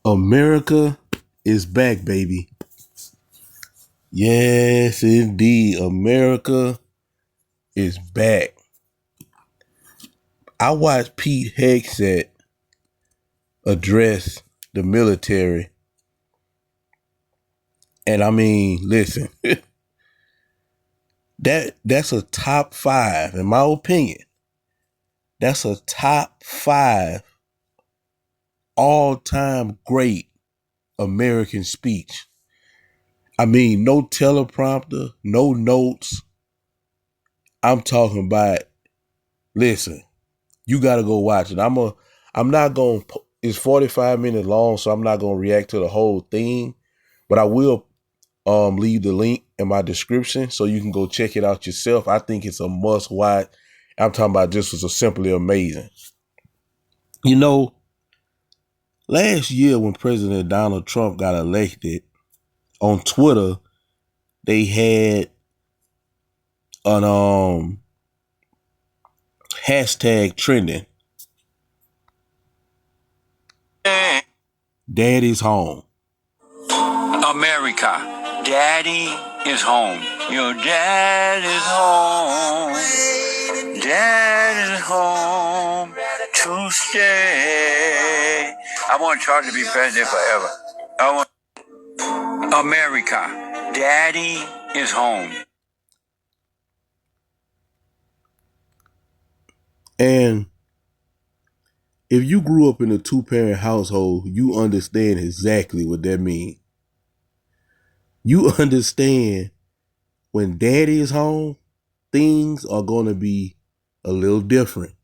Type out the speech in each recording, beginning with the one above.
America is back, baby. Yes, indeed. America is back. I watched Pete Hegseth address the military. And I mean, listen, that's a top five, in my opinion. That's a top five all-time great American speech. I mean, no teleprompter, no notes. I'm talking about, listen, you got to go watch it. I'm not going to, it's 45 minutes long, so I'm not going to react to the whole thing, but I will leave the link in my description so you can go check it out yourself. I think it's a must watch. I'm talking about this was a simply amazing. You know, last year when President Donald Trump got elected, on Twitter, they had an hashtag trending. Daddy's home. America, Daddy is home. Your dad is home. Dad is home to stay. I want Charlie to be president forever. I want America, Daddy is home. And if you grew up in a two-parent household, you understand exactly what that means. You understand when daddy is home, things are going to be a little different.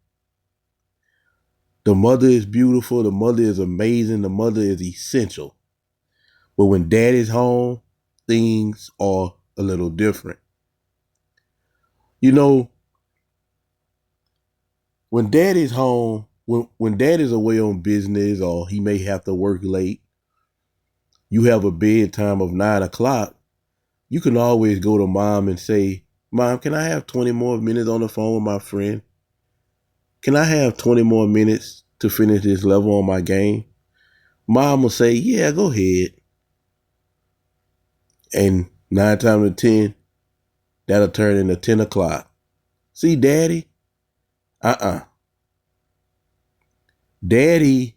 The mother is beautiful. The mother is amazing. The mother is essential. But when daddy's home, things are a little different. You know, when daddy's home, when daddy's away on business or he may have to work late, you have a bedtime of 9 o'clock. You can always go to mom and say, Mom, can I have 20 more minutes on the phone with my friend? Can I have 20 more minutes to finish this level on my game? Mom will say, yeah, go ahead. And 9 times out of 10, that'll turn into 10 o'clock. See, daddy? Daddy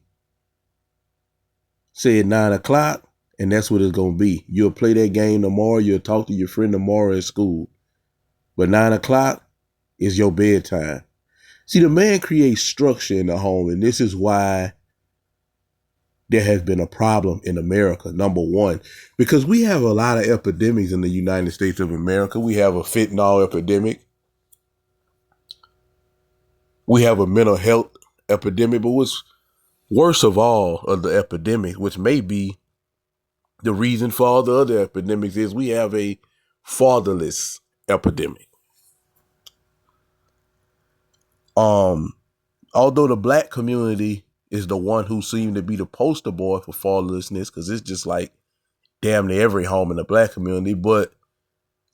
said 9 o'clock, and that's what it's going to be. You'll play that game tomorrow. You'll talk to your friend tomorrow at school. But 9 o'clock is your bedtime. See, the man creates structure in the home, and this is why there has been a problem in America. Number one, because we have a lot of epidemics in the United States of America. We have a fentanyl epidemic. We have a mental health epidemic. But what's worst of all of the epidemic, which may be the reason for all the other epidemics, is we have a fatherless epidemic. Although the black community is the one who seemed to be the poster boy for fatherlessness, because it's just like damn near every home in the black community, but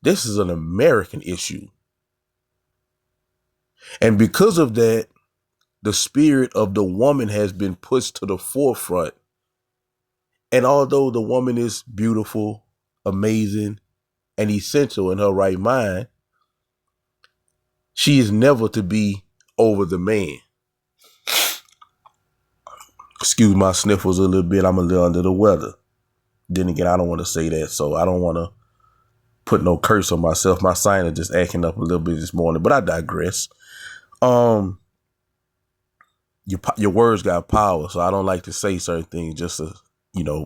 this is an American issue. And because of that, the spirit of the woman has been pushed to the forefront. And although the woman is beautiful, amazing, and essential in her right mind, she is never to be over the man. Excuse my sniffles a little bit. I'm a little under the weather. Then again, I don't want to say that, so I don't want to put no curse on myself. My sinus just acting up a little bit this morning, but I digress. Your words got power, so I don't like to say certain things just to,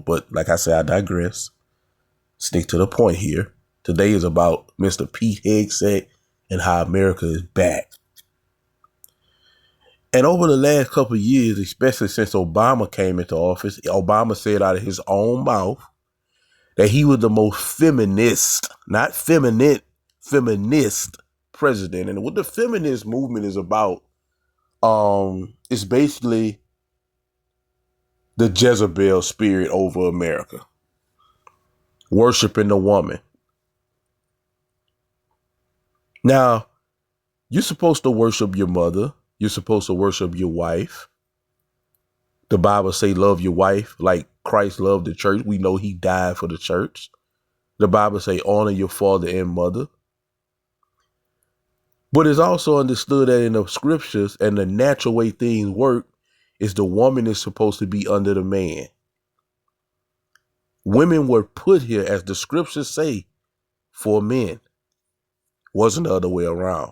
but like I said, I digress. Stick to the point here. Today is about Mr. Pete Hegseth and how America is back. And over the last couple of years, especially since Obama came into office, Obama said out of his own mouth that he was the most feminist, not feminine, feminist president. And what the feminist movement is about, it's basically the Jezebel spirit over America, worshiping the woman. Now, you're supposed to worship your mother. You're supposed to worship your wife. The Bible say love your wife like Christ loved the church. We know he died for the church. The Bible say honor your father and mother. But it's also understood that in the scriptures and the natural way things work is the woman is supposed to be under the man. Women were put here, as the scriptures say, for men. Wasn't the other way around.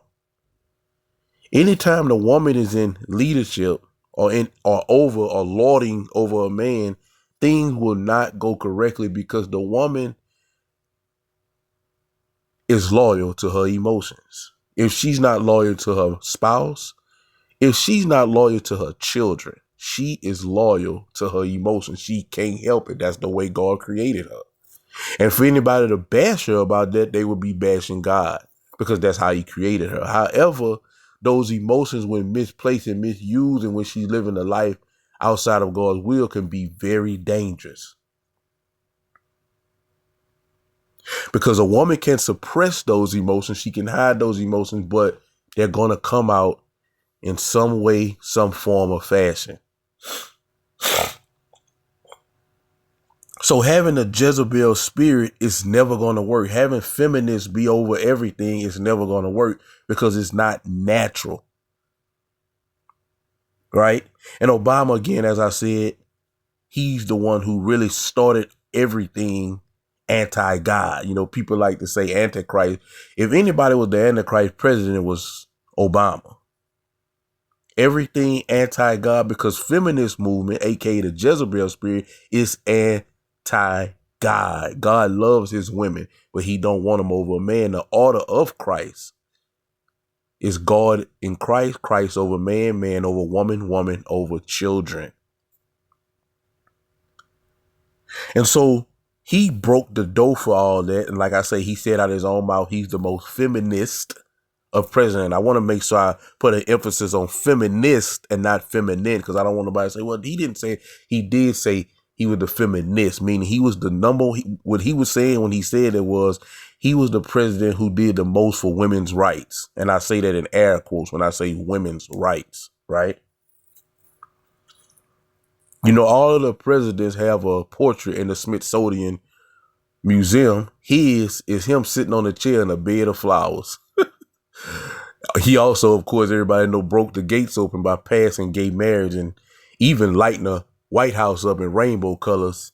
Anytime the woman is in leadership or over or lording over a man, things will not go correctly because the woman is loyal to her emotions. If she's not loyal to her spouse, if she's not loyal to her children, she is loyal to her emotions. She can't help it. That's the way God created her. And for anybody to bash her about that, they would be bashing God because that's how he created her. However, those emotions, when misplaced and misused, and when she's living a life outside of God's will, can be very dangerous. Because a woman can suppress those emotions. She can hide those emotions, but they're going to come out in some way, some form or fashion. So having a Jezebel spirit is never going to work. Having feminists be over everything is never going to work because it's not natural. Right? And Obama, again, as I said, he's the one who really started everything anti-God. You know, people like to say Antichrist. If anybody was the Antichrist president, it was Obama. Everything anti-God, because feminist movement, aka the Jezebel spirit, is anti-God. God loves his women, but he don't want them over a man. The order of Christ is God in Christ, Christ over man, man over woman, woman over children. And so he broke the door for all that. And like I say, he said out of his own mouth, he's the most feminist of president. I want to make sure I put an emphasis on feminist and not feminine, because I don't want nobody to say, well, he didn't say, he did say he was the feminist, meaning he was the what he was saying when he said it was, he was the president who did the most for women's rights. And I say that in air quotes when I say women's rights, right? You know, all of the presidents have a portrait in the Smithsonian Museum. His is him sitting on a chair in a bed of flowers. He also, of course, everybody know, broke the gates open by passing gay marriage and even lighting the White House up in rainbow colors,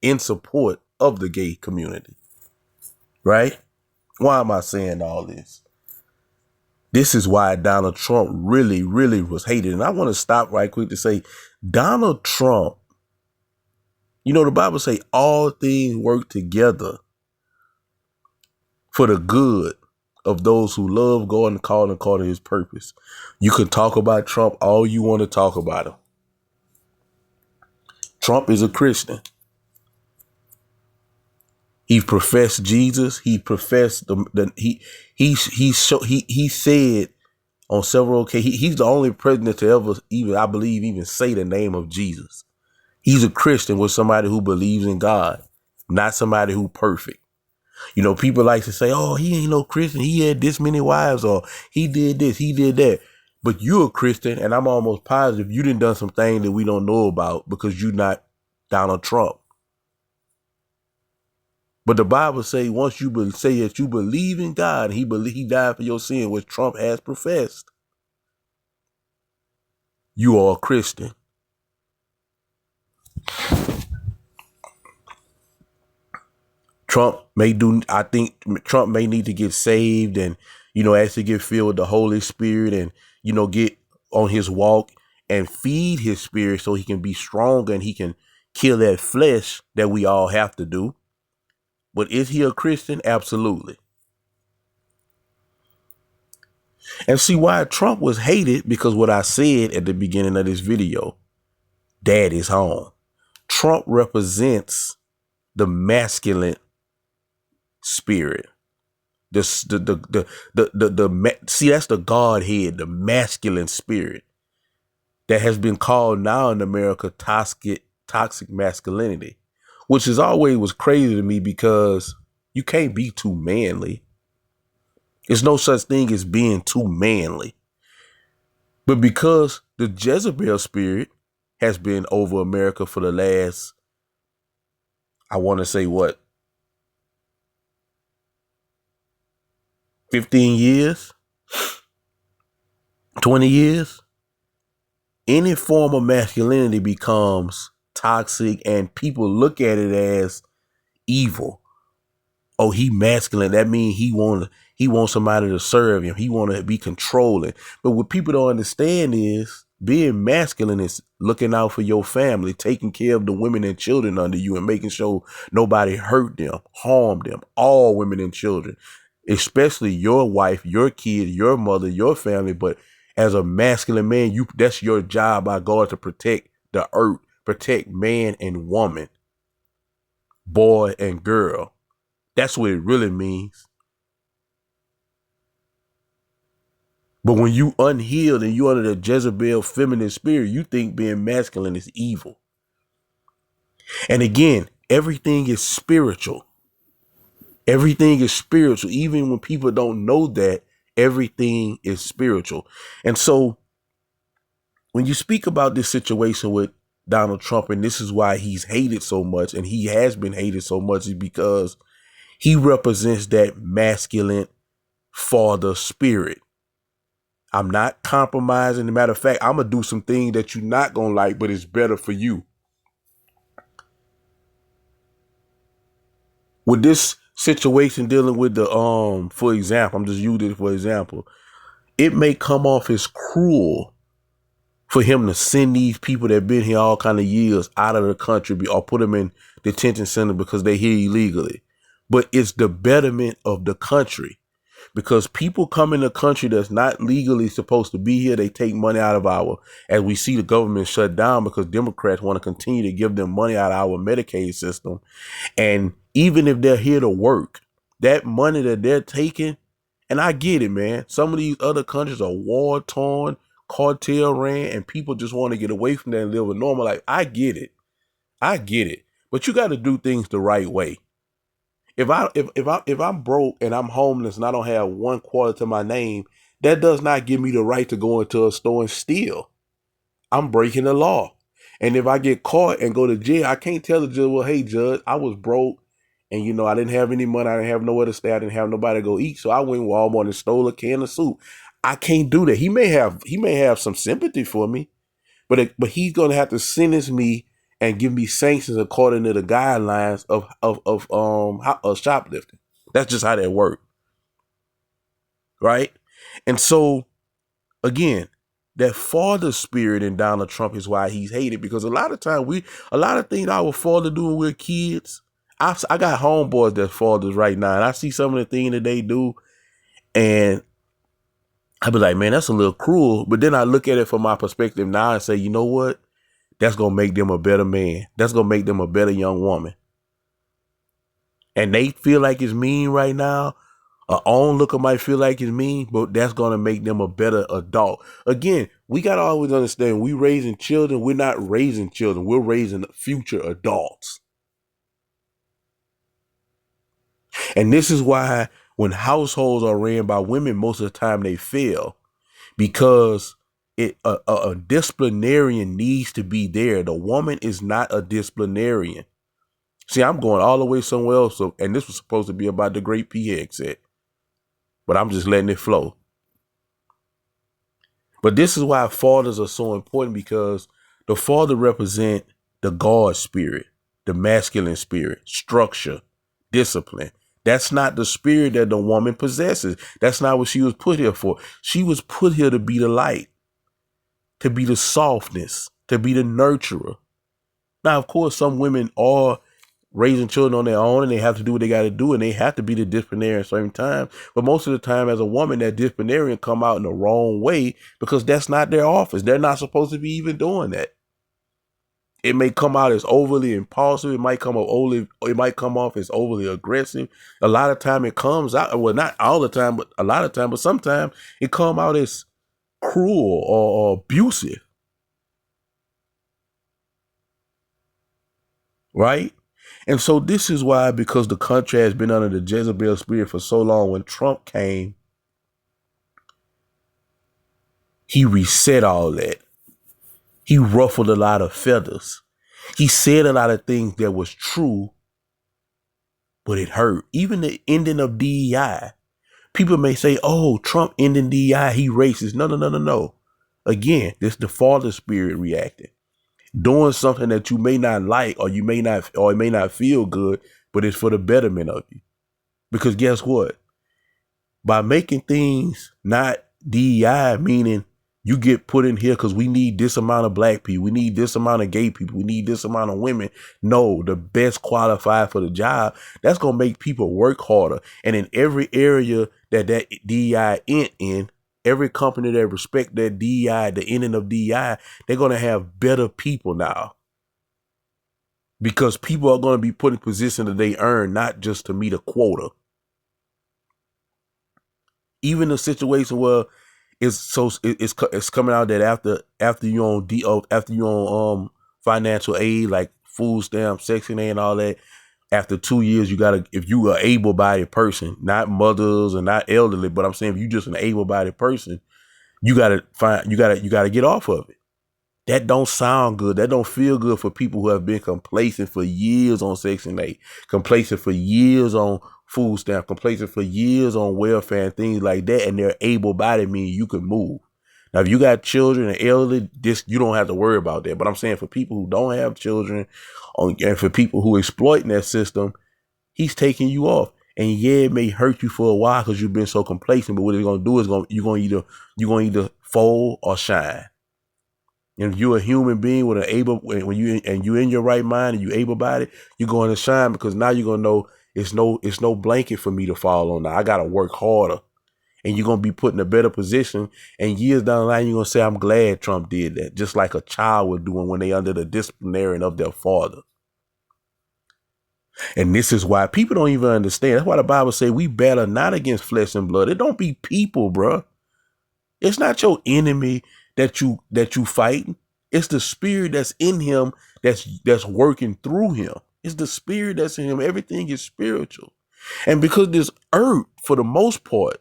in support of the gay community. Right? Why am I saying all this? This is why Donald Trump really, really was hated. And I want to stop right quick to say Donald Trump, you know, the Bible say all things work together for the good of those who love God and call according to his purpose. You can talk about Trump all you want to talk about him. Trump is a Christian. He professed Jesus. He professed he said on several occasions, he's the only president to ever even say the name of Jesus. He's a Christian with somebody who believes in God, not somebody who perfect. You know, people like to say, oh, he ain't no Christian. He had this many wives, or he did this, he did that. But you're a Christian, and I'm almost positive you done some things that we don't know about because you're not Donald Trump. But the Bible say once you say that you believe in God, he died for your sin, which Trump has professed, you are a Christian. I think Trump may need to get saved and, you know, actually get filled with the Holy Spirit and, you know, get on his walk and feed his spirit so he can be stronger and he can kill that flesh that we all have to do. But is he a Christian? Absolutely. And see why Trump was hated, because what I said at the beginning of this video, dad is home. Trump represents the masculine spirit. See, that's the Godhead, the masculine spirit that has been called now in America toxic masculinity, which is always was crazy to me because you can't be too manly. There's no such thing as being too manly. But because the Jezebel spirit has been over America for the last, I want to say, what, 15 years, 20 years? Any form of masculinity becomes toxic and people look at it as evil. Oh, he masculine. That means he wants somebody to serve him. He want to be controlling. But what people don't understand is being masculine is looking out for your family, taking care of the women and children under you, and making sure nobody hurt them, harm them. All women and children, especially your wife, your kid, your mother, your family. But as a masculine man, that's your job by God to protect the earth, protect man and woman, boy and girl. That's what it really means. But when you unhealed and you under the Jezebel feminine spirit, you think being masculine is evil. And again, everything is spiritual. Everything is spiritual. Even when people don't know that, everything is spiritual. And so when you speak about this situation with Donald Trump, and this is why he's hated so much, and he has been hated so much, is because he represents that masculine father spirit. I'm not compromising. As a matter of fact, I'm going to do some things that you're not going to like, but it's better for you. With this situation dealing with the, for example, I'm just using it for example, it may come off as cruel for him to send these people that have been here all kind of years out of the country or put them in detention center because they're here illegally. But it's the betterment of the country. Because people come in a country that's not legally supposed to be here, they take money out of as we see the government shut down because Democrats want to continue to give them money out of our Medicaid system. And even if they're here to work, that money that they're taking, and I get it, man. Some of these other countries are war torn, cartel ran, and people just want to get away from that and live a normal life. I get it. But you got to do things the right way. If I'm broke and I'm homeless and I don't have $1 to my name, that does not give me the right to go into a store and steal. I'm breaking the law. And if I get caught and go to jail, I can't tell the judge, well, hey, judge, I was broke and, I didn't have any money. I didn't have nowhere to stay. I didn't have nobody to go eat. So I went to Walmart and stole a can of soup. I can't do that. He may have some sympathy for me, but he's going to have to sentence me and give me sanctions according to the guidelines of shoplifting. That's just how that works, right? And so, again, that father spirit in Donald Trump is why he's hated, because a lot of things our father do when we're kids. I got homeboys that fathers right now, and I see some of the things that they do, and I be like, man, that's a little cruel. But then I look at it from my perspective now and say, you know what? That's going to make them a better man. That's going to make them a better young woman. And they feel like it's mean right now. Our onlooker might feel like it's mean, but that's going to make them a better adult. Again, we got to always understand, we raising children. We're not raising children. We're raising future adults. And this is why when households are ran by women, most of the time they fail, because a disciplinarian needs to be there. The woman is not a disciplinarian. See, I'm going all the way somewhere else. And this was supposed to be about the great P. Hegseth, but I'm just letting it flow. But this is why fathers are so important, because the father represent the God spirit, the masculine spirit, structure, discipline. That's not the spirit that the woman possesses. That's not what she was put here for. She was put here to be the light, to be the softness, to be the nurturer. Now, of course, some women are raising children on their own and they have to do what they got to do, and they have to be the disciplinarian at certain times. But most of the time, as a woman, that disciplinarian come out in the wrong way, because that's not their office. They're not supposed to be even doing that. It may come out as overly impulsive. It might come off as overly aggressive. A lot of time it comes out, well, not all the time, but a lot of time, but sometimes it come out as cruel or abusive. Right? And so this is why, because the country has been under the Jezebel spirit for so long, when Trump came, he reset all that. He ruffled a lot of feathers. He said a lot of things that was true, but it hurt. Even the ending of DEI. People may say, oh, Trump ending DEI, he racist. No, no, no, no, no. Again, this the father spirit reacting. Doing something that you may not like or it may not feel good, but it's for the betterment of you. Because guess what? By making things not DEI, meaning you get put in here because we need this amount of black people, we need this amount of gay people, we need this amount of women. No, the best qualified for the job. That's gonna make people work harder. And in every area that DEI in, every company that respect that DEI, the ending of DEI, they're gonna have better people now. Because people are gonna be put in position that they earn, not just to meet a quota. Even a situation where it's coming out that after you on financial aid like food stamp, Section A, and all that. After 2 years, you gotta, if you are able-bodied person, not mothers and not elderly, but I'm saying if you just an able-bodied person, you gotta get off of it. That don't sound good. That don't feel good for people who have been complacent for years on Section 8, complacent for years on food stamp, complacent for years on welfare and things like that. And they're able-bodied, meaning you can move. Now, if you got children and elderly, you don't have to worry about that. But I'm saying for people who don't have children and for people who exploit that system, he's taking you off. And yeah, it may hurt you for a while because you've been so complacent. But what it's gonna do is you're gonna either fold or shine. And if you're a human being with when you in your right mind and you able bodied, you're going to shine because now you're gonna know it's no blanket for me to fall on. Now I gotta work harder, and you're gonna be put in a better position. And years down the line, you're gonna say, "I'm glad Trump did that," just like a child would doing when they under the disciplinarian of their father. And this is why people don't even understand. That's why the Bible say we battle not against flesh and blood. It don't be people, bruh. It's not your enemy that you fighting. It's the spirit that's in him that's working through him. It's the spirit that's in him. Everything is spiritual. And because this earth, for the most part,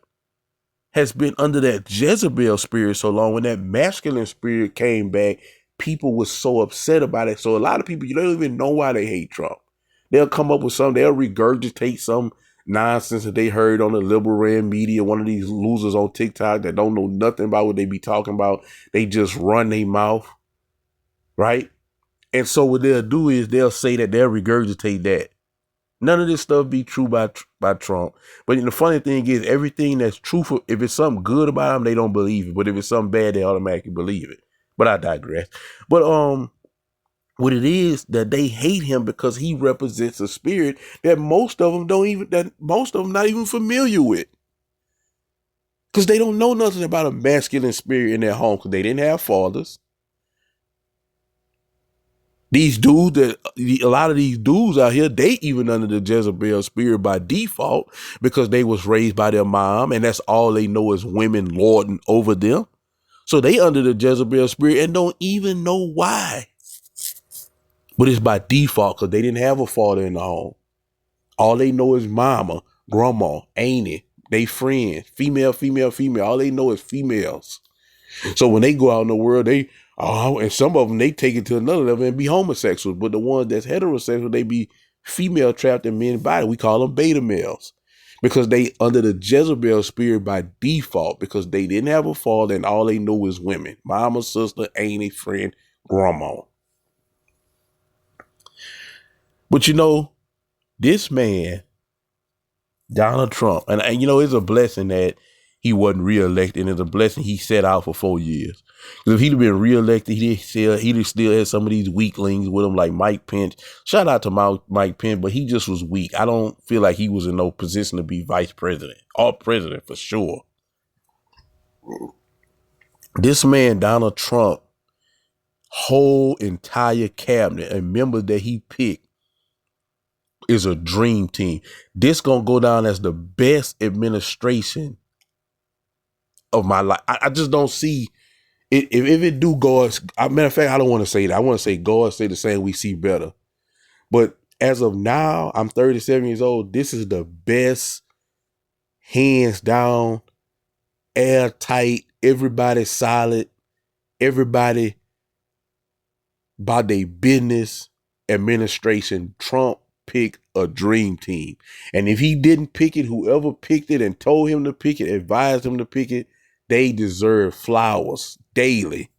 has been under that Jezebel spirit so long, when that masculine spirit came back, people were so upset about it. So a lot of people, you don't even know why they hate Trump. They'll come up with something, they'll regurgitate some nonsense that they heard on the liberal media, one of these losers on TikTok that don't know nothing about what they be talking about. They just run their mouth, right? And so what they'll do is they'll say that they'll regurgitate that. None of this stuff be true by Trump. But the funny thing is, everything that's truthful, if it's something good about him, they don't believe it. But if it's something bad, they automatically believe it. But I digress. But what it is that they hate him because he represents a spirit that most of them not even familiar with. Because they don't know nothing about a masculine spirit in their home because they didn't have fathers. These dudes a lot of these dudes out here, they even under the Jezebel spirit by default because they was raised by their mom and that's all they know is women lording over them. So they under the Jezebel spirit and don't even know why. But it's by default because they didn't have a father in the home. All they know is mama, grandma, auntie, they friends, female. All they know is females. So when they go out in the world, and some of them, they take it to another level and be homosexuals. But the ones that's heterosexual, they be female trapped in men's body. We call them beta males because they under the Jezebel spirit by default because they didn't have a father and all they know is women, mama, sister, auntie, friend, grandma. But this man, Donald Trump, and it's a blessing that he wasn't reelected, and it's a blessing he sat out for 4 years. Because if he'd have been reelected, he'd still had some of these weaklings with him, like Mike Pence. Shout out to Mike Pence, but he just was weak. I don't feel like he was in no position to be vice president or president for sure. This man, Donald Trump, whole entire cabinet and members that he picked is a dream team. This gonna go down as the best administration of my life. I just don't see it. If it do go, matter of fact, I don't want to say that. I want to say God say the same. We see better. But as of now, I'm 37 years old. This is the best, hands down, airtight. Everybody solid. Everybody by their business administration, Trump picked a dream team. And if he didn't pick it, whoever picked it and told him to pick it, advised him to pick it, they deserve flowers daily.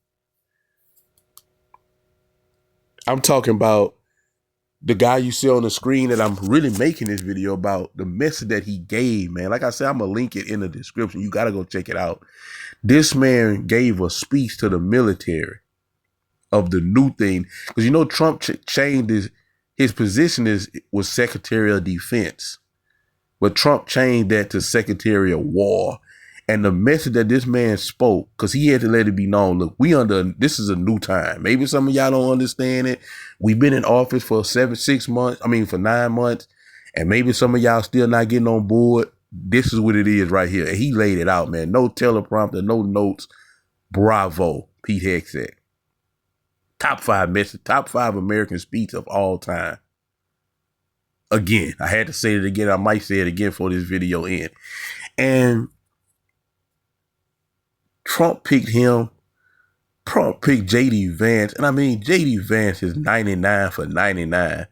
I'm talking about the guy you see on the screen that I'm really making this video about, the message that he gave, man. Like I said, I'm going to link it in the description. You got to go check it out. This man gave a speech to the military of the new thing. Because, you know, Trump changed his position was Secretary of Defense. But Trump changed that to Secretary of War. And the message that this man spoke, because he had to let it be known, look, this is a new time. Maybe some of y'all don't understand it. We've been in office for 9 months. And maybe some of y'all still not getting on board. This is what it is right here. And he laid it out, man. No teleprompter, no notes. Bravo, Pete Hegseth. Top 5 American speech of all time. Again, I had to say it again. I might say it again for this video end. And Trump picked him. Trump picked J.D. Vance. And I mean, J.D. Vance is 99 for 99.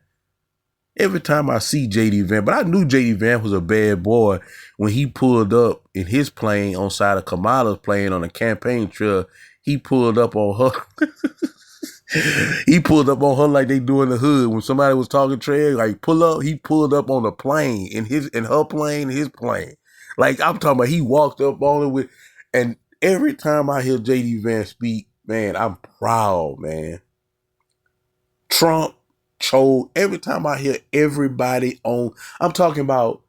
Every time I see J.D. Vance, but I knew J.D. Vance was a bad boy when he pulled up in his plane on side of Kamala's plane on a campaign trail. He pulled up on her. He pulled up on her like they do in the hood. When somebody was talking trash, like pull up, he pulled up on the plane, in her plane, his plane. Like I'm talking about, he walked up on it with, and every time I hear J.D. Vance speak, man, I'm proud, man. Trump chose, every time I hear everybody on, I'm talking about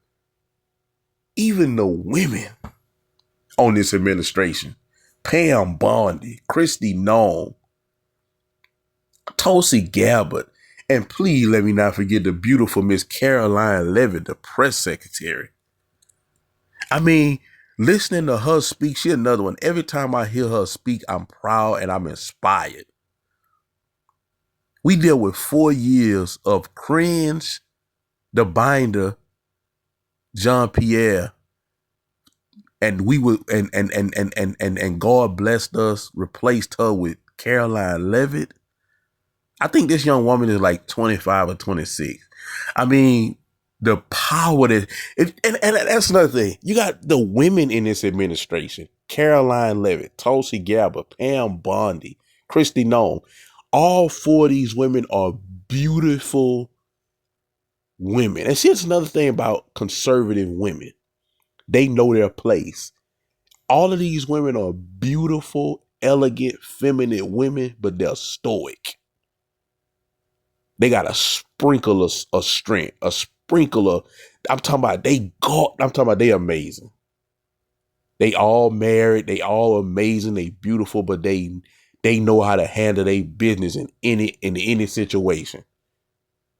even the women on this administration. Pam Bondi, Christy Nome, Tulsi Gabbard, and please let me not forget the beautiful Miss Caroline Levitt, the press secretary. I mean, listening to her speak, she's another one. Every time I hear her speak, I'm proud and I'm inspired. We deal with 4 years of cringe, the binder, Jean Pierre, and we would and God blessed us, replaced her with Caroline Levitt. I think this young woman is like 25 or 26. I mean, the power that, and that's another thing. You got the women in this administration: Caroline Levitt, Tulsi Gabbard, Pam Bondi, Christy Nome. All 4 of these women are beautiful women. And see, it's another thing about conservative women. They know their place. All of these women are beautiful, elegant, feminine women, but they're stoic. They got a sprinkle of strength, a sprinkle of, I'm talking about they amazing. They all married, they all amazing, they beautiful, but they know how to handle their business in any situation.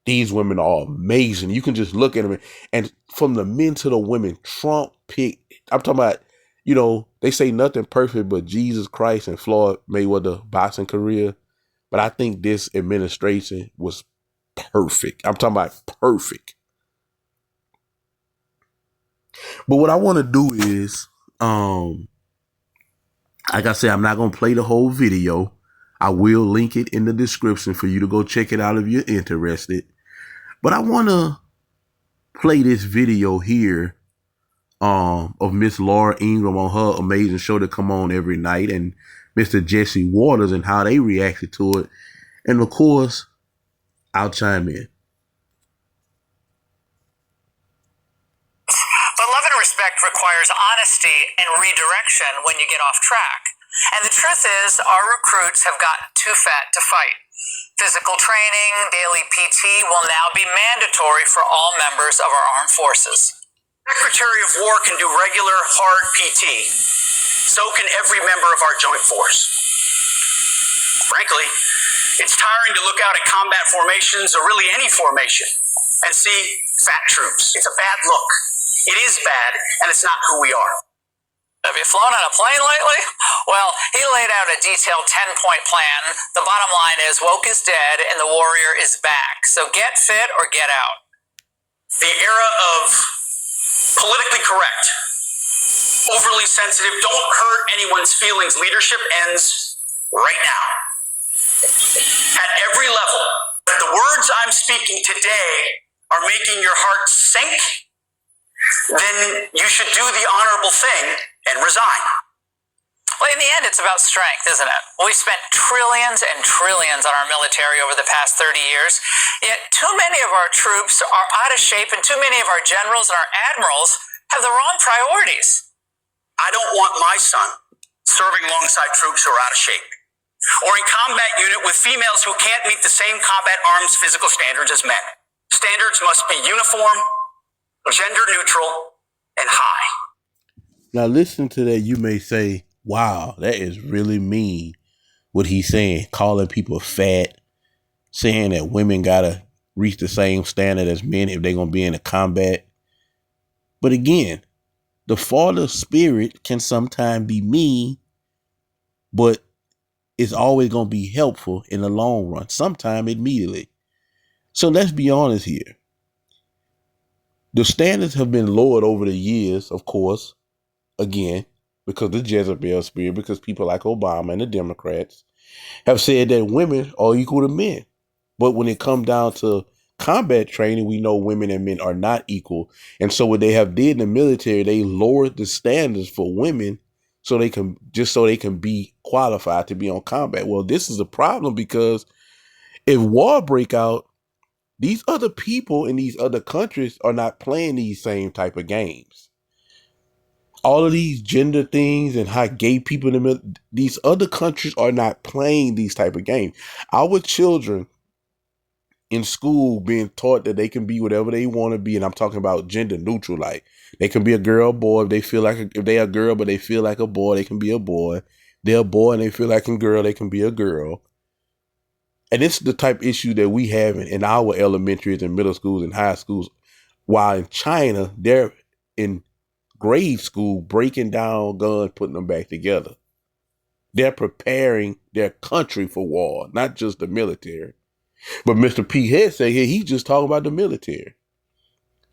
These women are amazing. You can just look at them, and from the men to the women, Trump picked, I'm talking about, you know, they say nothing perfect but Jesus Christ and Floyd Mayweather boxing career. But I think this administration was perfect. I'm talking about perfect. But what I want to do is, like I said, I'm not going to play the whole video. I will link it in the description for you to go check it out if you're interested. But I want to play this video here of Miss Laura Ingraham on her amazing show that come on every night, and Mr. Jesse Waters and how they reacted to it. And of course, I'll chime in. But love and respect requires honesty and redirection when you get off track. And the truth is, our recruits have gotten too fat to fight. Physical training, daily PT will now be mandatory for all members of our armed forces. Secretary of War can do regular, hard PT. So can every member of our joint force. Frankly, it's tiring to look out at combat formations, or really any formation, and see fat troops. It's a bad look. It is bad, and it's not who we are. Have you flown on a plane lately? Well, he laid out a detailed 10-point plan. The bottom line is woke is dead and the warrior is back. So get fit or get out. The era of politically correct, overly sensitive, don't hurt anyone's feelings leadership ends right now. At every level, if the words I'm speaking today are making your heart sink, then you should do the honorable thing and resign. Well, in the end, it's about strength, isn't it? We've spent trillions and trillions on our military over the past 30 years, yet too many of our troops are out of shape and too many of our generals and our admirals have the wrong priorities. I don't want my son serving alongside troops who are out of shape, or in combat unit with females who can't meet the same combat arms physical standards as men. Standards must be uniform, gender neutral, and high. Now, listen to that. You may say, wow, that is really mean what he's saying, calling people fat, saying that women got to reach the same standard as men if they're going to be in a combat. But again, the father spirit can sometimes be mean, but it's always going to be helpful in the long run, sometime immediately. So let's be honest here. The standards have been lowered over the years, of course, again, because of the Jezebel spirit, because people like Obama and the Democrats have said that women are equal to men. But when it comes down to combat training, we know women and men are not equal. And so what they have did in the military, they lowered the standards for women so they can be qualified to be on combat. Well, this is a problem because if war break out, these other people in these other countries are not playing these same type of games. All of these gender things and how gay people in these other countries are not playing these type of games. Our children in school being taught that they can be whatever they want to be, and I'm talking about gender neutral, like they can be a girl or boy if they feel like if they're a girl but they feel like a boy, they can be a boy. If they're a boy and they feel like a girl, they can be a girl. And this is the type of issue that we have in our elementaries and middle schools and high schools, while in China they're in grade school breaking down guns, putting them back together. They're preparing their country for war, not just the military. But Mr. P. Hegseth here, he's just talking about the military.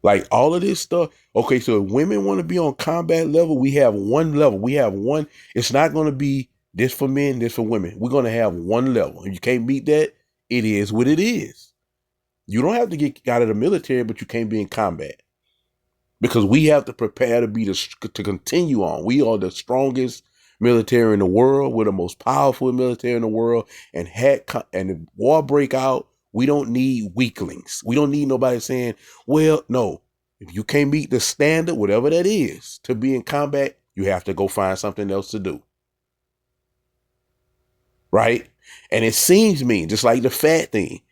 Like all of this stuff. Okay, so if women want to be on combat level, we have one level. We have one. It's not going to be this for men, this for women. We're going to have one level. If you can't meet that, it is what it is. You don't have to get out of the military, but you can't be in combat. Because we have to prepare to continue on. We are the strongest military in the world. We're the most powerful military in the world. And if war break out, we don't need weaklings. We don't need nobody saying, well, no, if you can't meet the standard, whatever that is, to be in combat, you have to go find something else to do. Right? And it seems mean, just like the fat thing.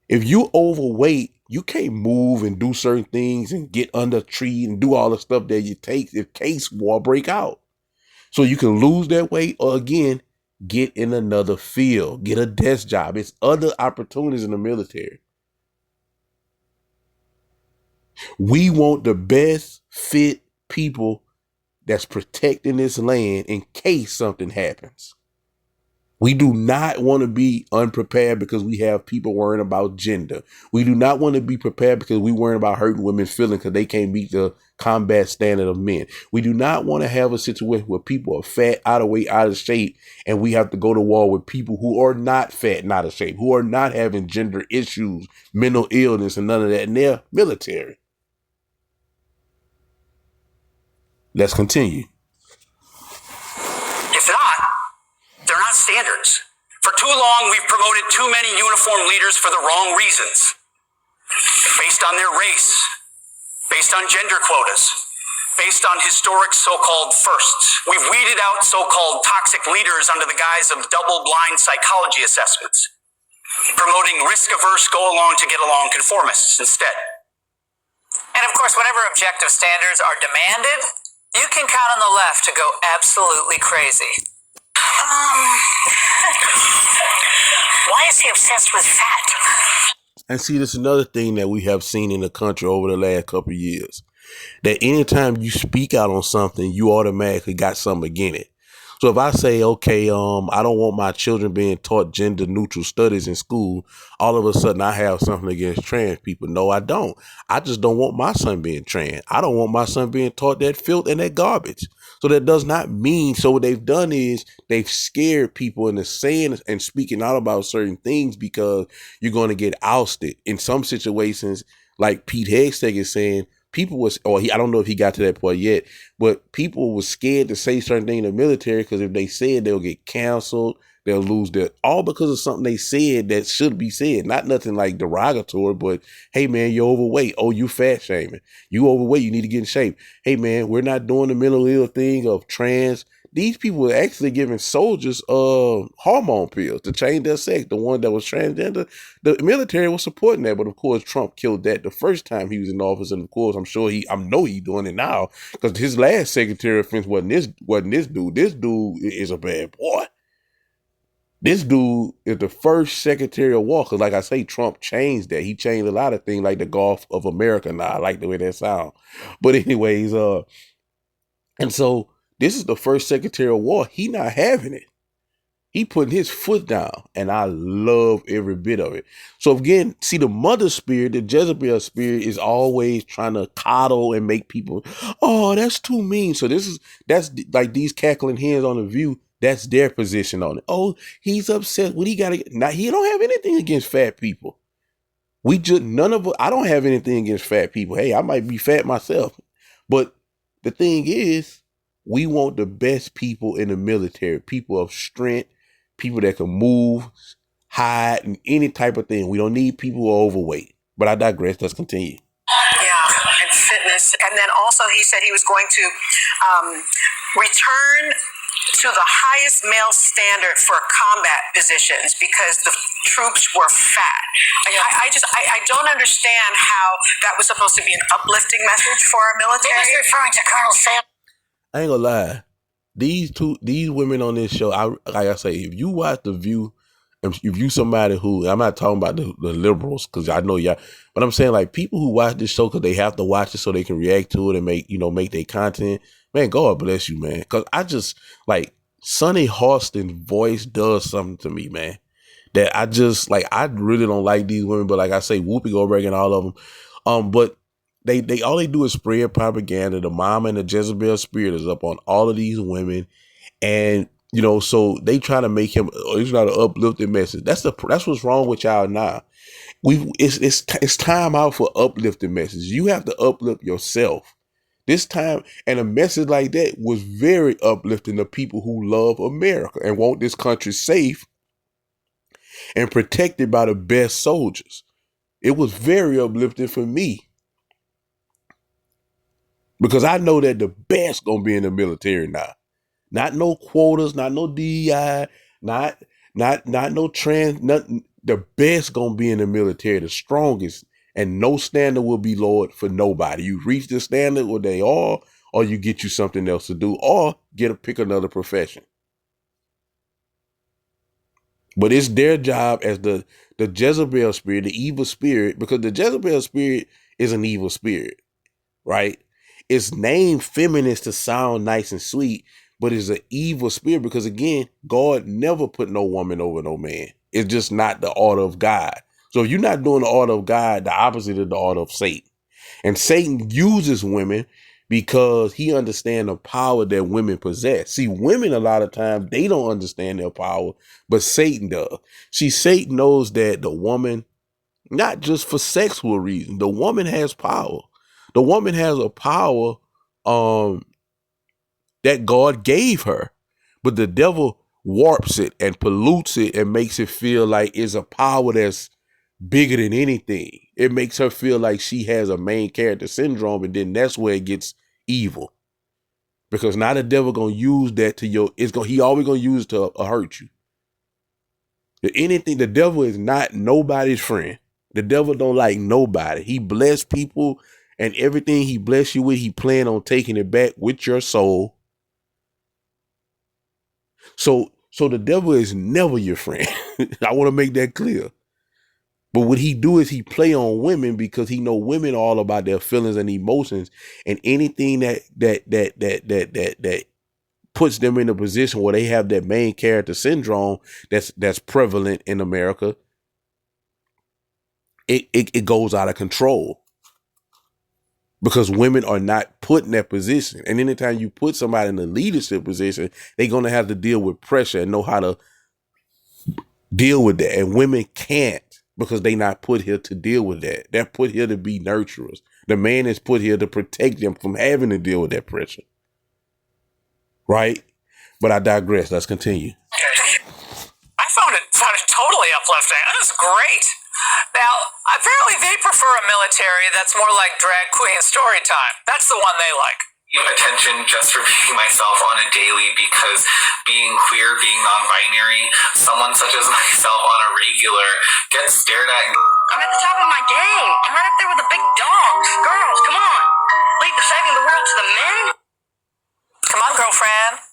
If you overweight, you can't move and do certain things and get under a tree and do all the stuff that you take in case war break out. So you can lose that weight or again, get in another field, get a desk job. It's other opportunities in the military. We want the best fit people that's protecting this land in case something happens. We do not want to be unprepared because we have people worrying about gender. We do not want to be prepared because we worrying about hurting women's feelings because they can't meet the combat standard of men. We do not want to have a situation where people are fat, out of weight, out of shape, and we have to go to war with people who are not fat and out of shape, who are not having gender issues, mental illness, and none of that, and they're military. Let's continue. If not, they're not standards. For too long, we've promoted too many uniformed leaders for the wrong reasons. Based on their race, based on gender quotas, based on historic so-called firsts. We've weeded out so-called toxic leaders under the guise of double-blind psychology assessments, promoting risk-averse, go-along-to-get-along conformists instead. And of course, whenever objective standards are demanded, you can count on the left to go absolutely crazy. Why is he obsessed with fat? And see, this is another thing that we have seen in the country over the last couple of years, that anytime you speak out on something, you automatically got something against it. So if I say, okay, I don't want my children being taught gender neutral studies in school, all of a sudden I have something against trans people. No, I don't. I just don't want my son being trans. I don't want my son being taught that filth and that garbage. So that does not mean, so what they've done is they've scared people into saying and speaking out about certain things because you're going to get ousted. In some situations, like Pete Hegseth is saying, people was, I don't know if he got to that point yet, but people were scared to say certain things in the military because if they said, they'll get canceled, they'll lose their, all because of something they said that should be said. Not nothing like derogatory, but hey man, you're overweight. Oh, you fat shaming. You overweight, you need to get in shape. Hey man, we're not doing the mentally ill thing of trans. These people were actually giving soldiers hormone pills to change their sex. The one that was transgender, the military was supporting that, but of course Trump killed that the first time he was in office, and of course I know he's doing it now because his last Secretary of Defense wasn't this dude. This dude is a bad boy. This dude is the first Secretary of War, because like I say, Trump changed that. He changed a lot of things like the Gulf of America. Now I like the way that sounds, but anyways, and so this is the first Secretary of War. He not having it. He putting his foot down, and I love every bit of it. So again, see, the mother spirit, the Jezebel spirit, is always trying to coddle and make people, oh, that's too mean. So that's like these cackling hens on The View. That's their position on it. Oh, he's upset. What he got to? Now he don't have anything against fat people. None of us. I don't have anything against fat people. Hey, I might be fat myself, but the thing is, we want the best people in the military, people of strength, people that can move, hide, and any type of thing. We don't need people who are overweight. But I digress. Let's continue. Yeah, and fitness. And then also he said he was going to return to the highest male standard for combat positions because the troops were fat. I don't understand how that was supposed to be an uplifting message for our military. He was referring to Colonel Sam. I ain't gonna lie. These women on this show, like I say, if you watch The View, if you somebody who, I'm not talking about the liberals, because I know y'all, but I'm saying like people who watch this show because they have to watch it so they can react to it and make their content. Man, God bless you, man. Because I just, like, Sonny Houston's voice does something to me, man. That I just, like, I really don't like these women, but like I say, Whoopi Goldberg and all of them. But they all they do is spread propaganda. The mama and the Jezebel spirit is up on all of these women. And, so they try to make him, he's not an uplifting message. That's what's wrong with y'all now. It's time out for uplifting messages. You have to uplift yourself. This time, and a message like that was very uplifting to people who love America and want this country safe and protected by the best soldiers. It was very uplifting for me because I know that the best gonna be in the military now. Not no quotas, not no DEI, not no trans, nothing. The best gonna be in the military, the strongest, and no standard will be lowered for nobody. You reach the standard where they are, or you get you something else to do, or pick another profession. But it's their job as the Jezebel spirit, the evil spirit, because the Jezebel spirit is an evil spirit, right? It's named feminist to sound nice and sweet, but it's an evil spirit because, again, God never put no woman over no man. It's just not the order of God. So if you're not doing the order of God, the opposite of the order of Satan. And Satan uses women because he understands the power that women possess. See, women, a lot of times, they don't understand their power, but Satan does. See, Satan knows that the woman, not just for sexual reasons, the woman has power. The woman has a power that God gave her, but the devil warps it and pollutes it and makes it feel like it's a power that's bigger than anything. It makes her feel like she has a main character syndrome, and then that's where it gets evil. Because now the devil gonna use that to he always gonna use it to hurt you. The devil is not nobody's friend. The devil don't like nobody. He bless people, and everything he bless you with, he plan on taking it back with your soul. So the devil is never your friend. I want to make that clear. But what he do is he play on women because he know women are all about their feelings and emotions, and anything that puts them in a position where they have that main character syndrome that's prevalent in America. It goes out of control because women are not put in that position. And anytime you put somebody in a leadership position, they're going to have to deal with pressure and know how to deal with that. And women can't because they're not put here to deal with that. They're put here to be nurturers. The man is put here to protect them from having to deal with that pressure. Right? But I digress. Let's continue. I found it totally uplifting. That was great. Now, apparently they prefer a military that's more like drag queen story time. That's the one they like. Attention just for being myself on a daily, because being queer, being non-binary, someone such as myself on a regular gets stared at. I'm at the top of my game. I'm right up there with the big dogs. Girls, come on. Leave the saving the world to the men. Come on, girlfriend.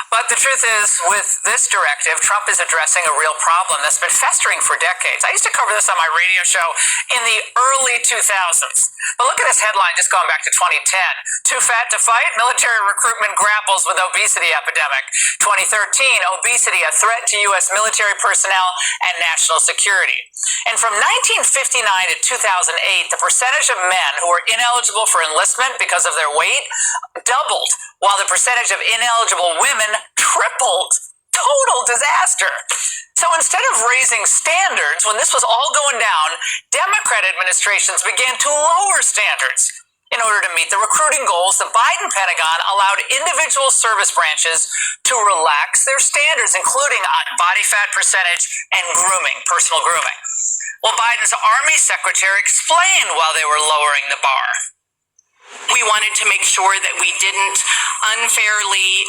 But the truth is, with this directive, Trump is addressing a real problem that's been festering for decades. I used to cover this on my radio show in the early 2000s. But look at this headline just going back to 2010. Too fat to fight? Military recruitment grapples with obesity epidemic. 2013, obesity, a threat to U.S. military personnel and national security. And from 1959 to 2008, the percentage of men who were ineligible for enlistment because of their weight doubled, while the percentage of ineligible women tripled. Total disaster. So instead of raising standards, when this was all going down, Democrat administrations began to lower standards. In order to meet the recruiting goals, the Biden Pentagon allowed individual service branches to relax their standards, including on body fat percentage and grooming, personal grooming. Well, Biden's Army Secretary explained while they were lowering the bar. We wanted to make sure that we didn't unfairly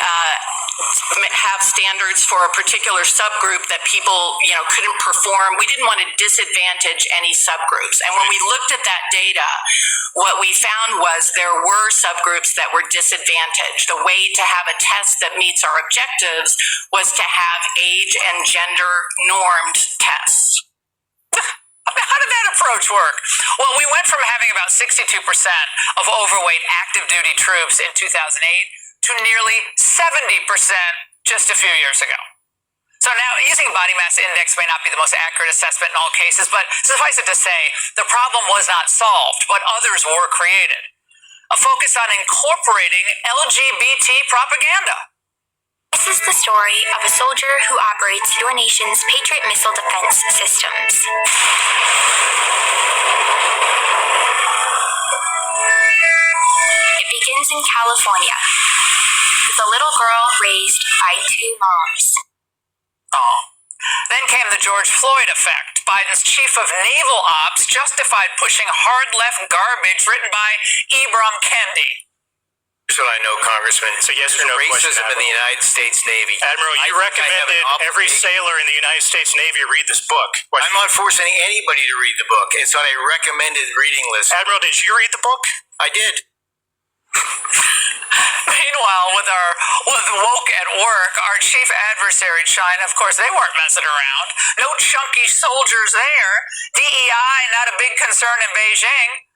have standards for a particular subgroup that people, couldn't perform. We didn't want to disadvantage any subgroups. And when we looked at that data, what we found was there were subgroups that were disadvantaged. The way to have a test that meets our objectives was to have age and gender normed tests. How did that approach work? Well, we went from having about 62% of overweight active duty troops in 2008 to nearly 70% just a few years ago. So now, using body mass index may not be the most accurate assessment in all cases, but suffice it to say, the problem was not solved, but others were created. A focus on incorporating LGBT propaganda. This is the story of a soldier who operates your nation's Patriot missile defense systems. It begins in California, with a little girl raised by two moms. Oh. Then came the George Floyd effect. Biden's chief of naval ops justified pushing hard left garbage written by Ibram Kendi. Here's what I know, Congressman. It's a yes or no question. Racism in the United States Navy. Admiral, you recommended every sailor in the United States Navy read this book. I'm not forcing anybody to read the book. It's on a recommended reading list. Admiral, did you read the book? I did. Meanwhile, with woke at work, our chief adversary, China, of course, they weren't messing around. No chunky soldiers there. DEI, not a big concern in Beijing.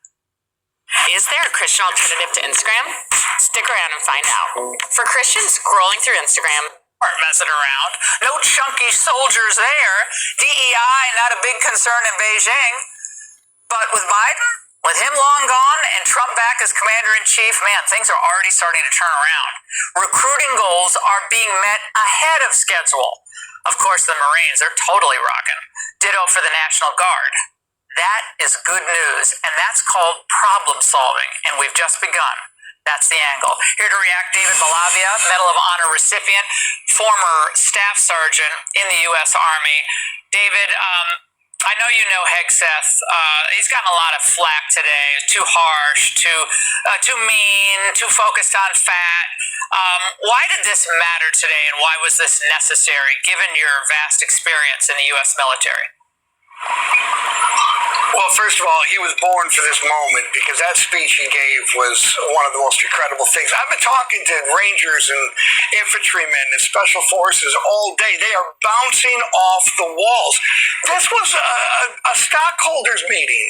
Is there a Christian alternative to Instagram? Stick around and find out. For Christians scrolling through Instagram, Weren't messing around. No chunky soldiers there. DEI, not a big concern in Beijing. But with Biden, with him long gone and Trump back as commander-in-chief, man, things are already starting to turn around. Recruiting goals are being met ahead of schedule. Of course, the Marines are totally rocking. Ditto for the National Guard. That is good news, and that's called problem solving, and we've just begun. That's the angle. Here to react, David Malavia, Medal of Honor recipient, former staff sergeant in the U.S. Army. David, I know you know Hegseth. He's gotten a lot of flack today. Too harsh, too mean, too focused on fat. Why did this matter today, and why was this necessary, given your vast experience in the U.S. military? Well, first of all, he was born for this moment because that speech he gave was one of the most incredible things. I've been talking to Rangers and infantrymen and special forces all day. They are bouncing off the walls. This was a stockholders meeting.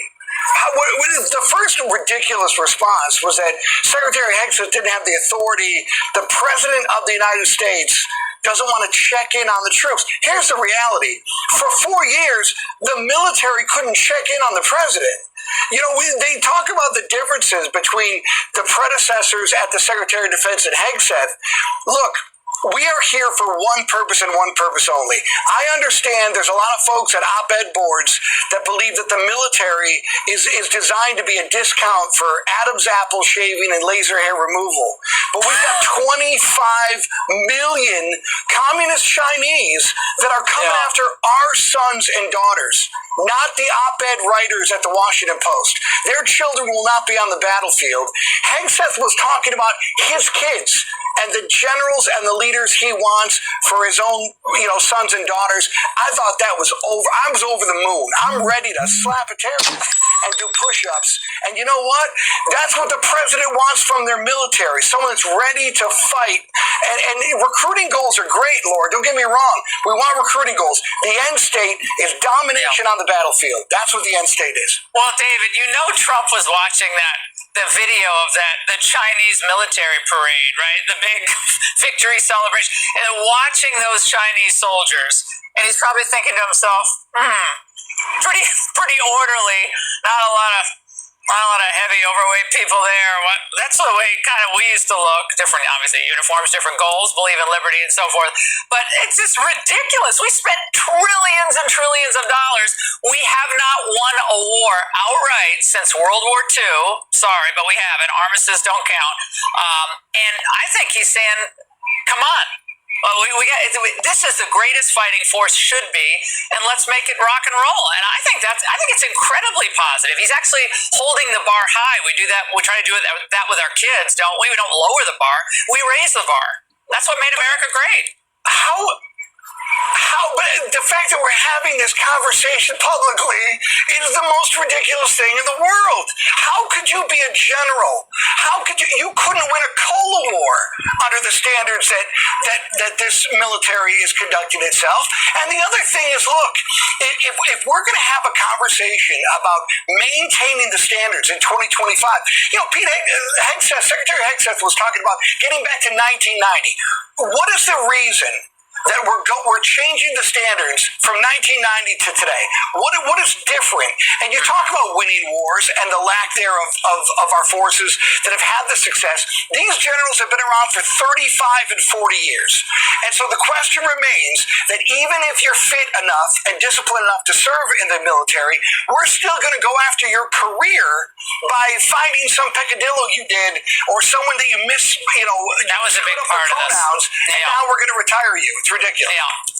The first ridiculous response was that Secretary Hegseth didn't have the authority. The President of the United States doesn't want to check in on the troops. Here's the reality. For 4 years, the military couldn't check in on the president. They talk about the differences between the predecessors at the Secretary of Defense and Hegseth. Look, we are here for one purpose and one purpose only. I understand there's a lot of folks at op-ed boards that believe that the military is designed to be a discount for Adam's apple shaving and laser hair removal. But we've got 25 million communist Chinese that are coming after our sons and daughters, not the op-ed writers at the Washington Post. Their children will not be on the battlefield. Hegseth was talking about his kids and the generals and the leaders he wants for his own, sons and daughters. I thought that was over. I was over the moon. I'm ready to slap a terrorist and do push-ups. And you know what? That's what the president wants from their military. Someone that's ready to fight. And recruiting goals are great, Lord. Don't get me wrong. We want recruiting goals. The end state is domination on the battlefield. That's what the end state is. Well, David, Trump was watching the video of the Chinese military parade, right? The big victory celebration, and watching those Chinese soldiers, and he's probably thinking to himself, pretty orderly, not a lot of heavy, overweight people there. That's the way kind of we used to look. Different, obviously, uniforms, different goals, believe in liberty and so forth. But it's just ridiculous. We spent trillions and trillions of dollars. We have not won a war outright since World War II. Sorry, but we haven't. Armistices don't count. And I think he's saying, come on. This is the greatest fighting force should be, and let's make it rock and roll. And I think it's incredibly positive. He's actually holding the bar high. We do that. We try to do that with our kids, don't we? We don't lower the bar. We raise the bar. That's what made America great. But the fact that we're having this conversation publicly is the most ridiculous thing in the world. How could you be a general? How could you couldn't win a Cold War under the standards that this military is conducting itself. And the other thing is, look, if we're going to have a conversation about maintaining the standards in 2025, Secretary Hegseth was talking about getting back to 1990. What is the reason that we're changing the standards from 1990 to today? What is different? And you talk about winning wars and the lack thereof of our forces that have had the success. These generals have been around for 35 and 40 years. And so the question remains that even if you're fit enough and disciplined enough to serve in the military, we're still going to go after your career by finding some peccadillo you did or someone that you miss, that was a big part of this. And now we're going to retire you. It's ridiculous.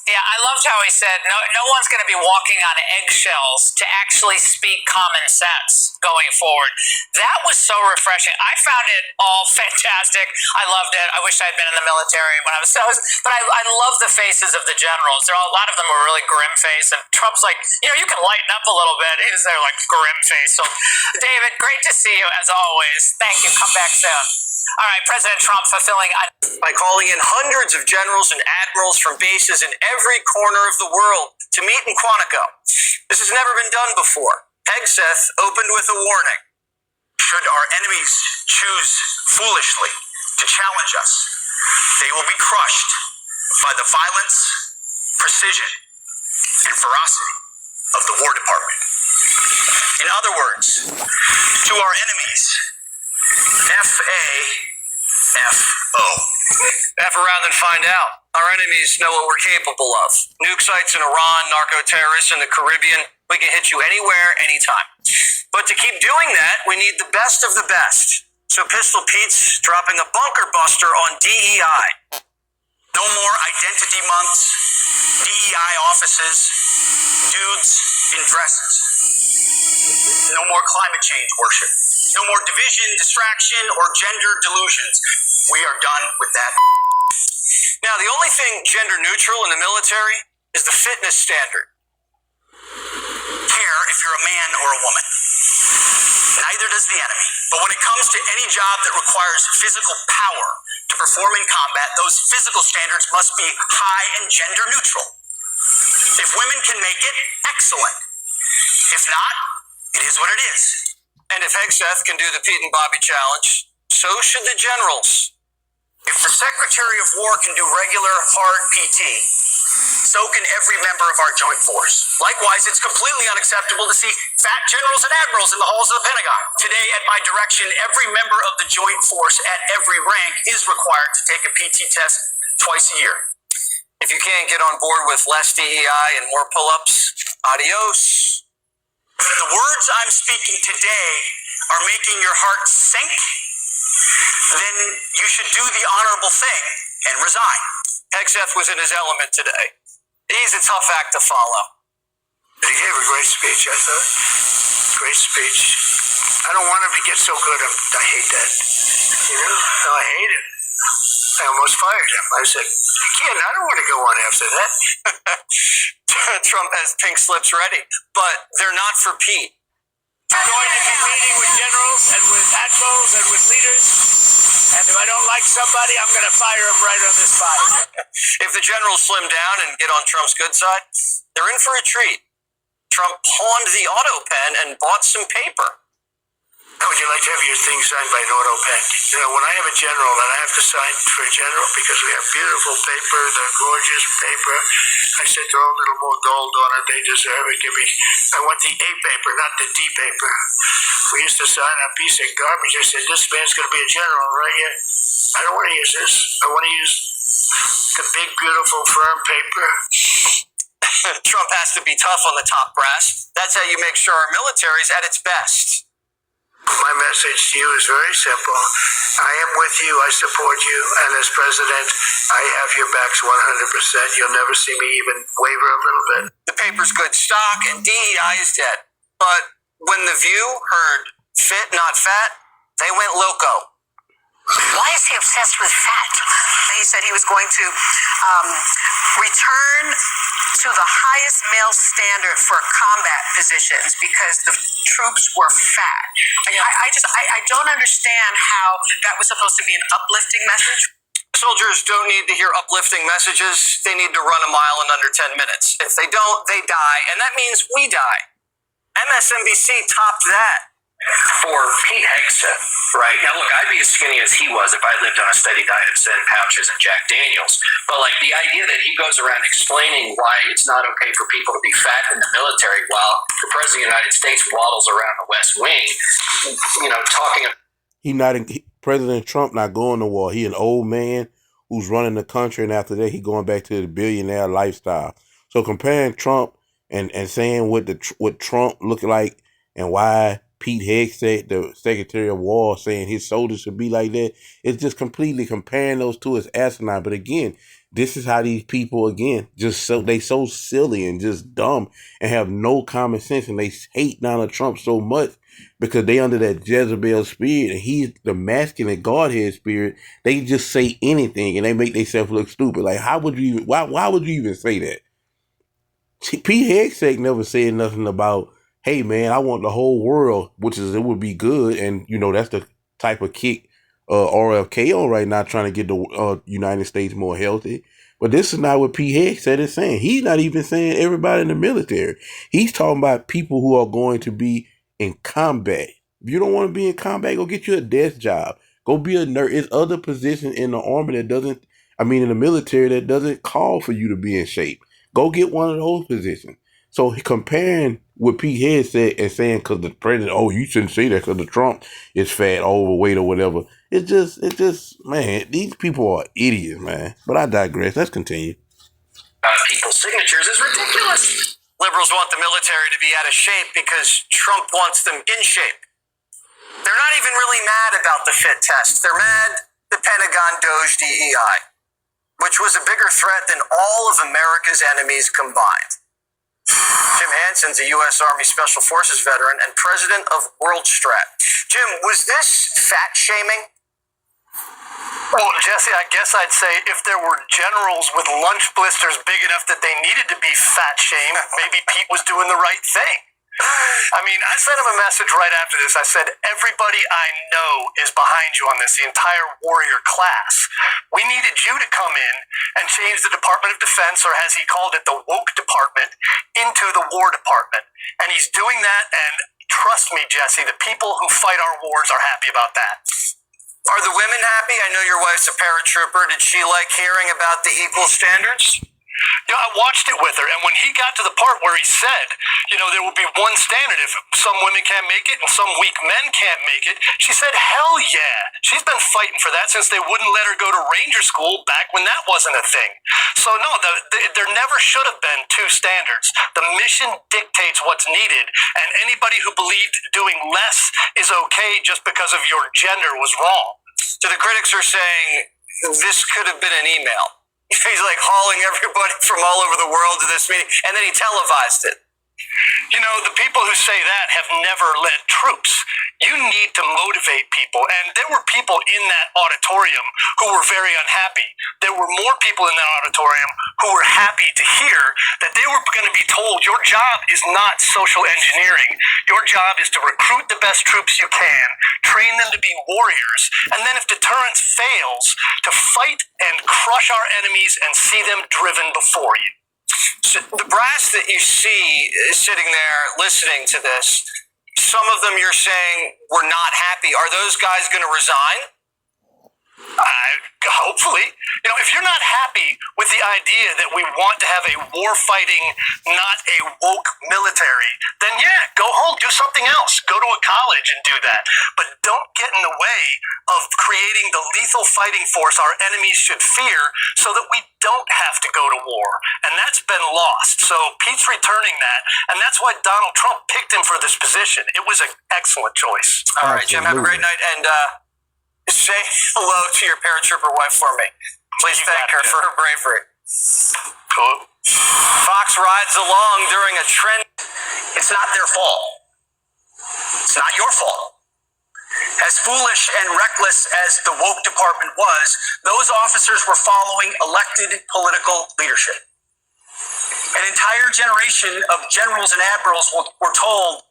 Yeah, I loved how he said no one's going to be walking on eggshells to actually speak common sense going forward. That was so refreshing. I found it all fantastic. I loved it. I wish I'd been in the military when I was but I love the faces of the generals. A lot of them were really grim faced, and Trump's like, you can lighten up a little bit. He was there like grim face. So, David, great to see you as always. Thank you. Come back soon. All right, President Trump fulfilling by calling in hundreds of generals and admirals from bases in every corner of the world to meet in Quantico. This has never been done before. Hegseth opened with a warning. Should our enemies choose foolishly to challenge us, they will be crushed by the violence, precision, and ferocity of the War Department. In other words, to our enemies, F-A-F-O. F around and find out. Our enemies know what we're capable of. Nuke sites in Iran, narco-terrorists in the Caribbean. We can hit you anywhere, anytime. But to keep doing that, we need the best of the best. So Pistol Pete's dropping a bunker buster on DEI. No more identity months, DEI offices, dudes in dresses. No more climate change worship. No more division, distraction, or gender delusions. We are done with that. Now, the only thing gender neutral in the military is the fitness standard. Care if you're a man or a woman. Neither does the enemy. But when it comes to any job that requires physical power to perform in combat, those physical standards must be high and gender neutral. If women can make it, excellent. If not, It is what it is. And if Hegseth can do the Pete and Bobby challenge, so should the generals. If the Secretary of War can do regular, hard PT, so can every member of our joint force. Likewise, it's completely unacceptable to see fat generals and admirals in the halls of the Pentagon. Today, at my direction, every member of the joint force at every rank is required to take a PT test twice a year. If you can't get on board with less DEI and more pull-ups, adios. If the words I'm speaking today are making your heart sink, then you should do the honorable thing and resign. Hegseth was in his element today. He's a tough act to follow. He gave a great speech, I thought. Great speech. I don't want him to get so good. I hate that. You know? No, I hate it. I almost fired him. I said, again, I don't want to go on after that. Trump has pink slips ready, but they're not for Pete. I'm going to be meeting with generals and with admirals and with leaders, and if I don't like somebody, I'm going to fire him right on the spot. If the generals slim down and get on Trump's good side, they're in for a treat. Trump pawned the auto pen and bought some paper. How would you like to have your thing signed by an auto pen? You know, when I have a general that I have to sign for a general because we have beautiful paper, they're gorgeous paper. I said throw a little more gold on it. They deserve it. I want the A paper, not the D paper. We used to sign a piece of garbage. I said, this man's going to be a general right here. I don't want to use this. I want to use the big, beautiful, firm paper. Trump has to be tough on the top brass. That's how you make sure our military's at its best. My message to you is very simple. I am with you. I support you. And as president, I have your backs 100%. You'll never see me even waver a little bit. The paper's good stock and DEI is dead. But when The View heard fit, not fat, they went loco. Why is he obsessed with fat? He said he was going to return to the highest male standard for combat positions because the troops were fat. I don't understand how that was supposed to be an uplifting message. Soldiers don't need to hear uplifting messages. They need to run a mile in under 10 minutes. If they don't, they die, and that means we die. MSNBC topped that. For Pete Hegseth, right? Now, look, I'd be as skinny as he was if I lived on a steady diet of Zen pouches and Jack Daniels. But, like, the idea that he goes around explaining why it's not okay for people to be fat in the military while the President of the United States waddles around the West Wing, you know, talking... President Trump not going to war. He an old man who's running the country, and after that, he going back to the billionaire lifestyle. So comparing Trump and saying what Trump looked like and why Pete Hegseth, the Secretary of War, saying his soldiers should be like that, it's just completely comparing those two as asinine. But again, this is how these people, again, they so silly and just dumb and have no common sense, and they hate Donald Trump so much because they under that Jezebel spirit and he's the masculine Godhead spirit. They just say anything and they make themselves look stupid. Like, why would you even say that? Pete Hegseth never said nothing about, hey man, I want the whole world, it would be good, and you know that's the type of kick RFK on right now, trying to get the United States more healthy. But this is not what Pete Hegseth is saying. He's not even saying everybody in the military. He's talking about people who are going to be in combat. If you don't want to be in combat, go get you a desk job. Go be a nurse. There's other positions in the army in the military that doesn't call for you to be in shape. Go get one of those positions. So comparing what Pete Hegseth and saying because the president, you shouldn't say that because the Trump is fat, overweight, or whatever. It's just, man, these people are idiots, man. But I digress. Let's continue. People's signatures is ridiculous. Liberals want the military to be out of shape because Trump wants them in shape. They're not even really mad about the fit test. They're mad the Pentagon doged DEI, which was a bigger threat than all of America's enemies combined. Jim Hansen's a U.S. Army Special Forces veteran and president of World Strat. Jim, was this fat shaming? Well, Jesse, I guess I'd say if there were generals with lunch blisters big enough that they needed to be fat shamed, maybe Pete was doing the right thing. I mean, I sent him a message right after this. I said, everybody I know is behind you on this, the entire warrior class. We needed you to come in and change the Department of Defense, or as he called it, the woke department, into the War Department. And he's doing that, and trust Trust me, Jesse, the people who fight our wars are happy about that. Are the women happy? I know your wife's a paratrooper. Did she like hearing about the equal standards? You know, I watched it with her, and when he got to the part where he said, there will be one standard if some women can't make it and some weak men can't make it, she said, hell yeah. She's been fighting for that since they wouldn't let her go to Ranger School back when that wasn't a thing. So no, there never should have been two standards. The mission dictates what's needed, and anybody who believed doing less is okay just because of your gender was wrong. So the critics are saying this could have been an email. He's like hauling everybody from all over the world to this meeting, and then he televised it. The people who say that have never led troops. You need to motivate people, and there were people in that auditorium who were very unhappy. There were more people in that auditorium who were happy to hear that they were going to be told, your job is not social engineering. Your job is to recruit the best troops you can, train them to be warriors, and then if deterrence fails, to fight and crush our enemies and see them driven before you. So the brass that you see sitting there listening to this, some of them you're saying were not happy. Are those guys going to resign? Hopefully. If you're not happy with the idea that we want to have a war-fighting, not a woke military, then yeah, go home, do something else. Go to a college and do that. But don't get in the way of creating the lethal fighting force our enemies should fear so that we don't have to go to war. And that's been lost. So Pete's returning that, and that's why Donald Trump picked him for this position. It was an excellent choice. All right, Jim, have a great night, and say hello to your paratrooper wife for me. Please thank her for her bravery. Cool. Fox rides along during a trend. It's not their fault. It's not your fault. As foolish and reckless as the woke department was, those officers were following elected political leadership. An entire generation of generals and admirals were told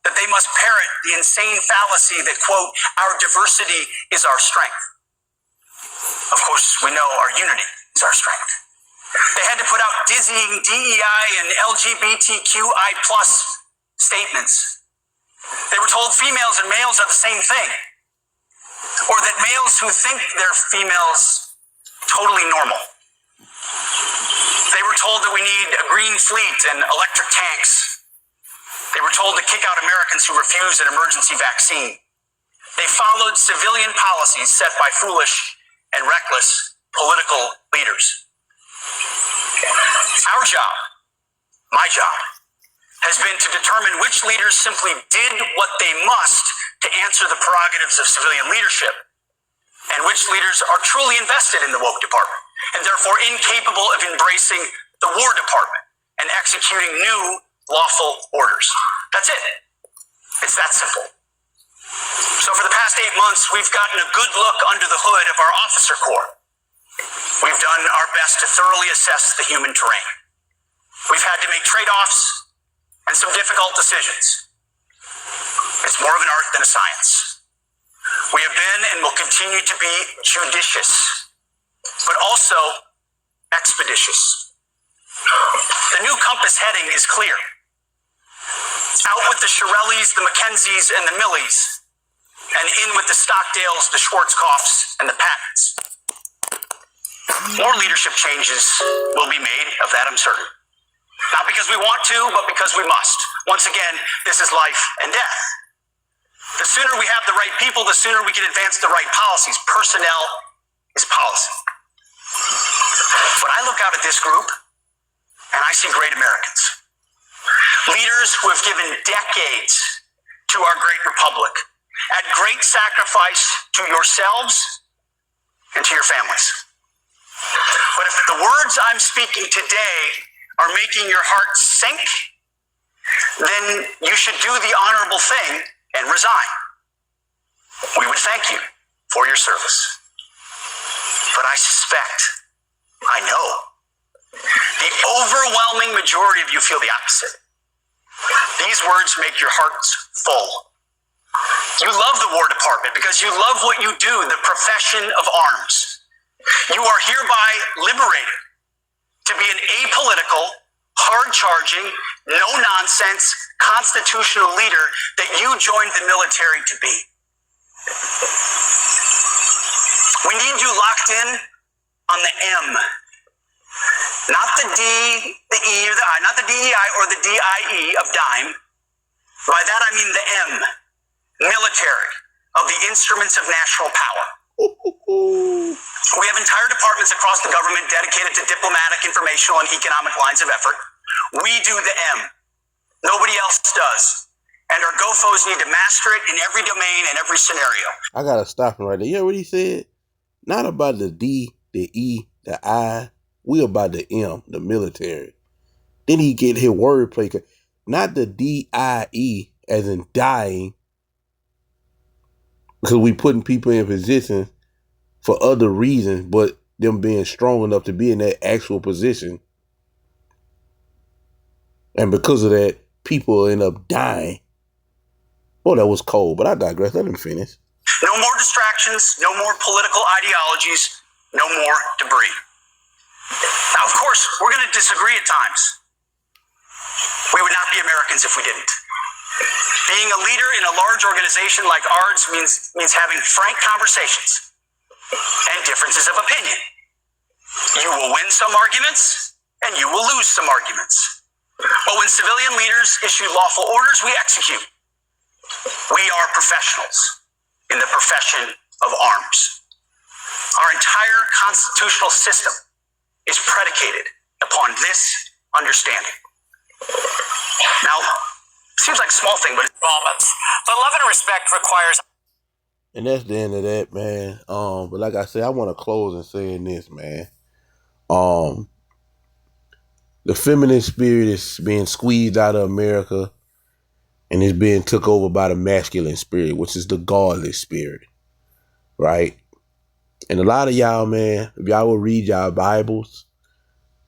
that they must parrot the insane fallacy that, quote, our diversity is our strength. Of course, we know our unity is our strength. They had to put out dizzying DEI and LGBTQI+ statements. They were told females and males are the same thing, or that males who think they're females totally normal. They were told that we need a green fleet and electric tanks. They were told to kick out Americans who refused an emergency vaccine. They followed civilian policies set by foolish and reckless political leaders. Our job, my job, has been to determine which leaders simply did what they must to answer the prerogatives of civilian leadership, and which leaders are truly invested in the woke department, and therefore incapable of embracing the War Department and executing new lawful orders. That's it. It's that simple. So for the past 8 months, we've gotten a good look under the hood of our officer corps. We've done our best to thoroughly assess the human terrain. We've had to make trade-offs and some difficult decisions. It's more of an art than a science. We have been and will continue to be judicious, but also expeditious. The new compass heading is clear. Out with the Shirellis, the Mackenzies, and the Millies, and in with the Stockdales, the Schwarzkopfs, and the Pattons. More leadership changes will be made, of that I'm certain. Not because we want to, but because we must. Once again, this is life and death. The sooner we have the right people, the sooner we can advance the right policies. Personnel is policy. But I look out at this group, and I see great Americans. Leaders who have given decades to our great republic at great sacrifice to yourselves and to your families. But if the words I'm speaking today are making your heart sink, then you should do the honorable thing and resign. We would thank you for your service. But I suspect, I know, the overwhelming majority of you feel the opposite. These words make your hearts full. You love the War Department because you love what you do, the profession of arms. You are hereby liberated to be an apolitical, hard-charging, no-nonsense, constitutional leader that you joined the military to be. We need you locked in on the M. Not the D, the E, or the I, not the DEI or the DIE of dime. By that I mean the M, military, of the instruments of national power. We have entire departments across the government dedicated to diplomatic, informational, and economic lines of effort. We do the M. Nobody else does. And our GoFos need to master it in every domain and every scenario. I gotta stop him right there. You hear what he said? Not about the D, the E, the I. We about the M, the military. Then he get his wordplay. Not the DIE, as in dying. Because we putting people in position for other reasons, but them being strong enough to be in that actual position. And because of that, people end up dying. Boy, that was cold, but I digress. Let him finish. No more distractions, no more political ideologies, no more debris. Now, of course, we're going to disagree at times. We would not be Americans if we didn't. Being a leader in a large organization like ours means having frank conversations and differences of opinion. You will win some arguments, and you will lose some arguments. But when civilian leaders issue lawful orders, we execute. We are professionals in the profession of arms. Our entire constitutional system is predicated upon this understanding. Now, it seems like a small thing, but it's moments. But love and respect requires. And that's the end of that, man. But like I said, I want to close and saying this, man. The feminine spirit is being squeezed out of America, and it's being took over by the masculine spirit, which is the godless spirit, right? And a lot of y'all, man, if y'all will read y'all Bibles,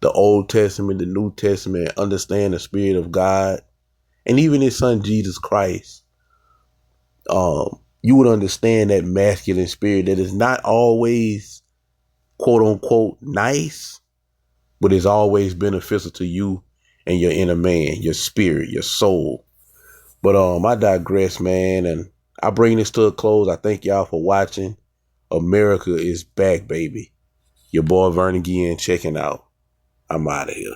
the Old Testament, the New Testament, understand the Spirit of God, and even His Son Jesus Christ, you would understand that masculine spirit that is not always, quote unquote, nice, but is always beneficial to you and your inner man, your spirit, your soul. But I digress, man, and I bring this to a close. I thank y'all for watching. America is back, baby. Your boy Vernon Guillen checking out. I'm out of here.